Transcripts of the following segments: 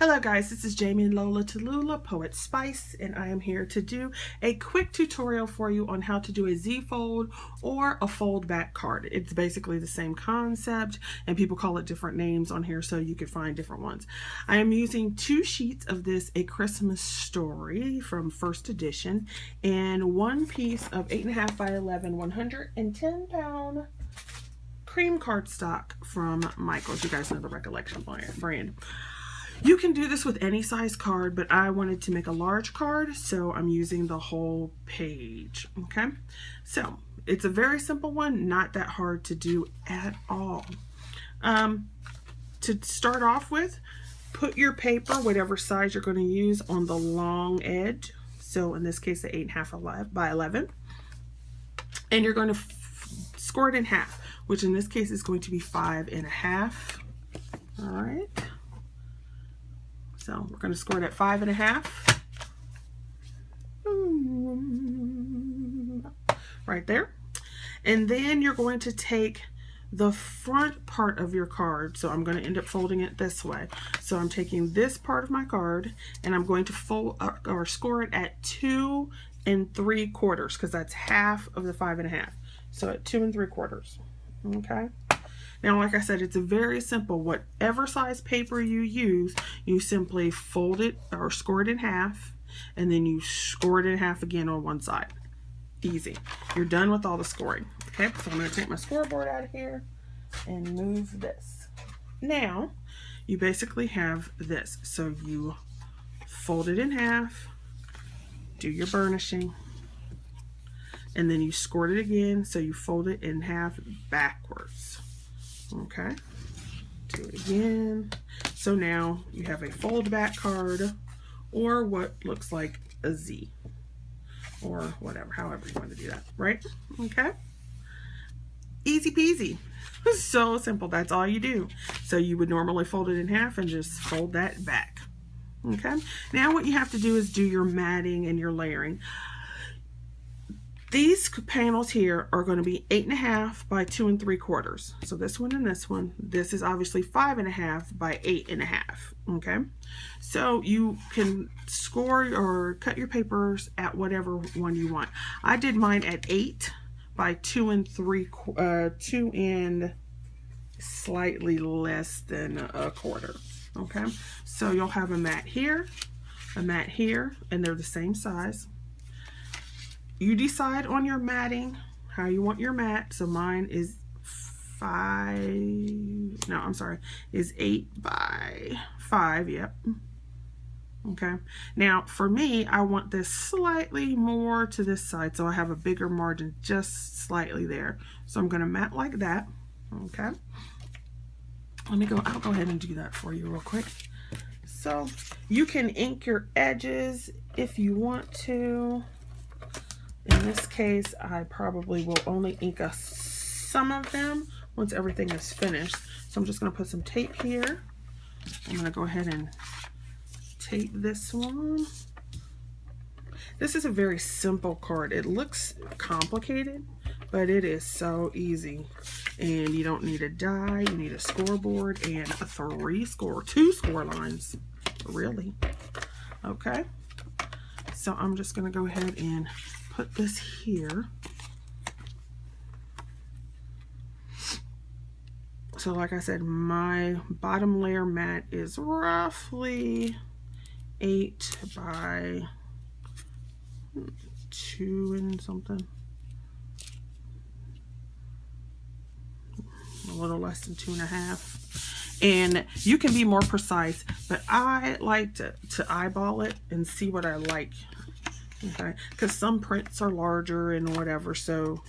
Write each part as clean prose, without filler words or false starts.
Hello guys, this is Jamie Lola Tallulah, Poet Spice, and I am here to do a quick tutorial for you on how to do a Z-fold or a fold back card. It's basically the same concept and people call it different names on here so you can find different ones. I am using 2 sheets of this A Christmas Story from first edition and 1 piece of 8.5 by 11 110 pound cream cardstock from Michaels. You guys know the Recollection brand. You can do this with any size card, but I wanted to make a large card, so I'm using the whole page, okay? So, it's a very simple one, not that hard to do at all. To start off with, put your paper, whatever size you're going to use, on the long edge. So, in this case, the 8.5 by 11. And you're going to score it in half, which in this case is going to be 5.5. All right. So we're going to score it at 5.5. Right there. And then you're going to take the front part of your card. So I'm going to end up folding it this way. So I'm taking this part of my card and I'm going to fold or score it at 2 3/4 because that's half of the 5.5. So at 2 3/4. Okay. Now, like I said, it's very simple. Whatever size paper you use, you simply fold it or score it in half, and then you score it in half again on one side. Easy. You're done with all the scoring. Okay, so I'm going to take my scoreboard out of here and move this. Now, you basically have this. So you fold it in half, do your burnishing, and then you score it again, so you fold it in half backwards. Okay, do it again. So now you have a fold back card or what looks like a Z or whatever, however you want to do that, right? Okay, easy peasy. So simple. That's all you do. So you would normally fold it in half and just fold that back. Okay, now what you have to do is do your matting and your layering. These panels here are going to be 8.5 by 2 3/4. So this one and this one. This is obviously 5.5 by 8.5. Okay. So you can score or cut your papers at whatever one you want. I did mine at 8 by 2 3/4. 2 and slightly less than 1/4. Okay. So you'll have a mat here, and they're the same size. You decide on your matting, how you want your mat. So mine is 8 by 5, yep. Okay, now for me, I want this slightly more to this side, so I have a bigger margin just slightly there. So I'm gonna mat like that, okay? I'll go ahead and do that for you real quick. So you can ink your edges if you want to. In this case, I probably will only ink some of them once everything is finished. So I'm just going to put some tape here. I'm going to go ahead and tape this one. This is a very simple card. It looks complicated, but it is so easy. And you don't need a die. You need a scoreboard and 2 score lines. Really. Okay. So I'm just going to go ahead and put this here. So like I said, my bottom layer mat is roughly 8 by 2 and something. A little less than 2.5. And you can be more precise, but I like to eyeball it and see what I like. Okay, because some prints are larger and whatever, so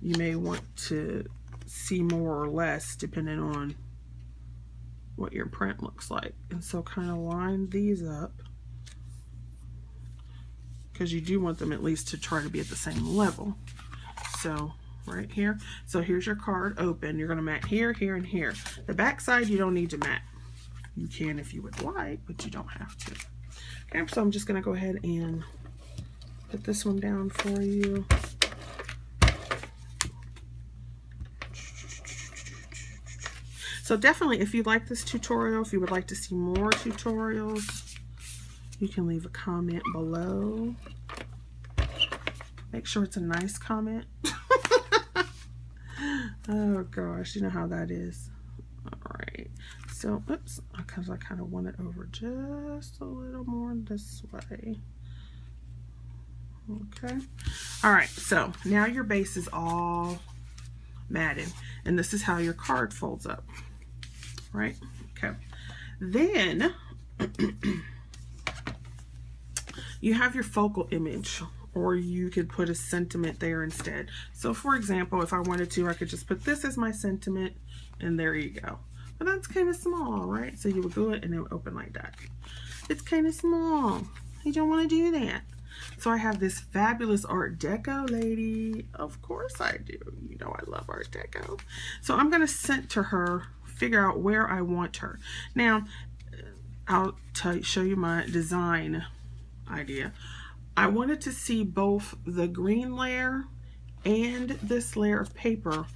you may want to see more or less depending on what your print looks like. And so kind of line these up because you do want them at least to try to be at the same level. So right here, so here's your card open. You're going to mat here, here, and here. The back side you don't need to mat. You can if you would like, but you don't have to. Okay, so I'm just going to go ahead and put this one down for you. So definitely, if you like this tutorial, if you would like to see more tutorials, you can leave a comment below. Make sure it's a nice comment. Oh gosh, you know how that is. All right, so oops, because I kind of want it over just a little more this way. Okay, all right, so now your base is all matted, and this is how your card folds up, right? Okay, then you have your focal image, or you could put a sentiment there instead. So for example, if I wanted to, I could just put this as my sentiment, and there you go. But that's kind of small, right? So you would do it and it would open like that. It's kind of small. You don't want to do that. So I have this fabulous Art Deco lady. Of course I do. You know I love Art Deco. So I'm going to center her, figure out where I want her. Now, I'll show you my design idea. I wanted to see both the green layer and this layer of paper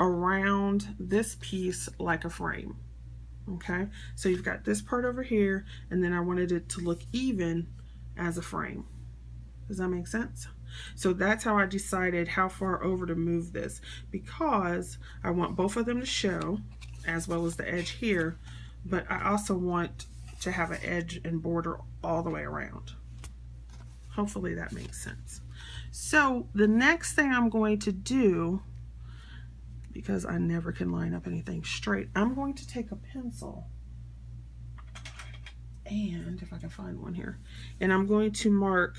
around this piece like a frame. Okay, so you've got this part over here, and then I wanted it to look even as a frame. Does that make sense? So that's how I decided how far over to move this, because I want both of them to show as well as the edge here, but I also want to have an edge and border all the way around. Hopefully that makes sense. So the next thing I'm going to do, because I never can line up anything straight, I'm going to take a pencil, and if I can find one here, and I'm going to mark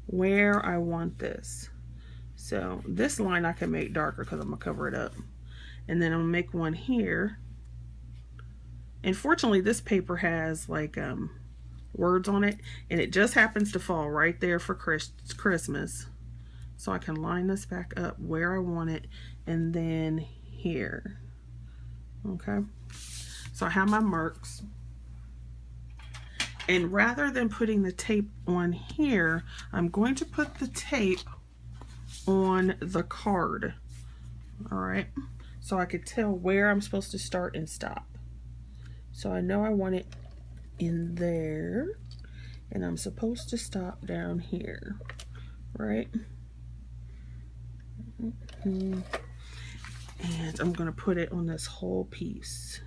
where I want this. So this line I can make darker because I'm gonna cover it up, and then I'm gonna make one here. And fortunately this paper has like words on it, and it just happens to fall right there for Christmas. So I can line this back up where I want it, and then here. Okay, so I have my marks, and rather than putting the tape on here, I'm going to put the tape on the card. All right, so I could tell where I'm supposed to start and stop. So I know I want it in there, and I'm supposed to stop down here, right? And I'm going to put it on this whole piece,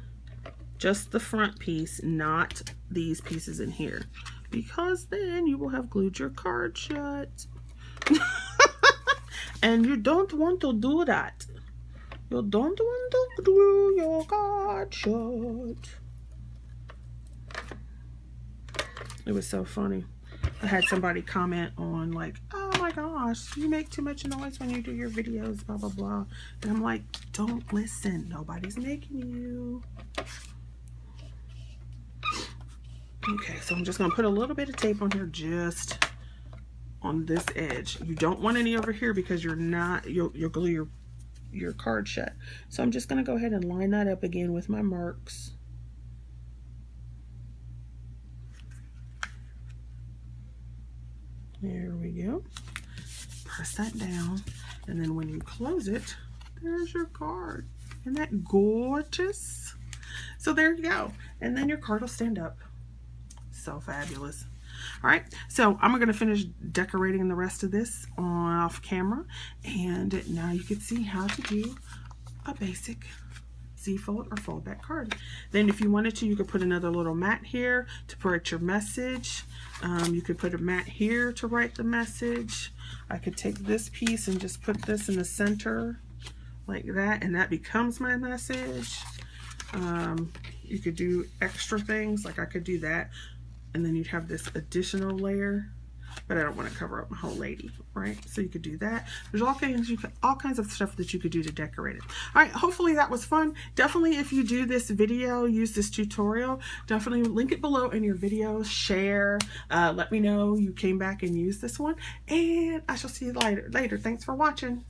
just the front piece, not these pieces in here, because then you will have glued your card shut. And you don't want to do that. You don't want to glue your card shut. It was so funny. I had somebody comment on like, oh my gosh, you make too much noise when you do your videos, blah, blah, blah. And I'm like, don't listen. Nobody's making you. Okay, so I'm just going to put a little bit of tape on here, just on this edge. You don't want any over here because you're not, you'll glue your card shut. So I'm just going to go ahead and line that up again with my marks. There we go. Press that down, and then when you close it, there's your card. Isn't that gorgeous? So there you go. And then your card will stand up. So fabulous. All right, so I'm going to finish decorating the rest of this off camera, and now you can see how to do a basic Z-fold or fold back card. Then if you wanted to, you could put another little mat here to write your message. You could put a mat here to write the message. I could take this piece and just put this in the center like that, and that becomes my message. You could do extra things, like I could do that, and then you'd have this additional layer, but I don't want to cover up my whole lady, right? So you could do that. There's all kinds of stuff that you could do to decorate it. All right, hopefully that was fun. Definitely, if you do this video, use this tutorial, definitely link it below in your videos, share, let me know you came back and used this one, and I shall see you later. Thanks for watching.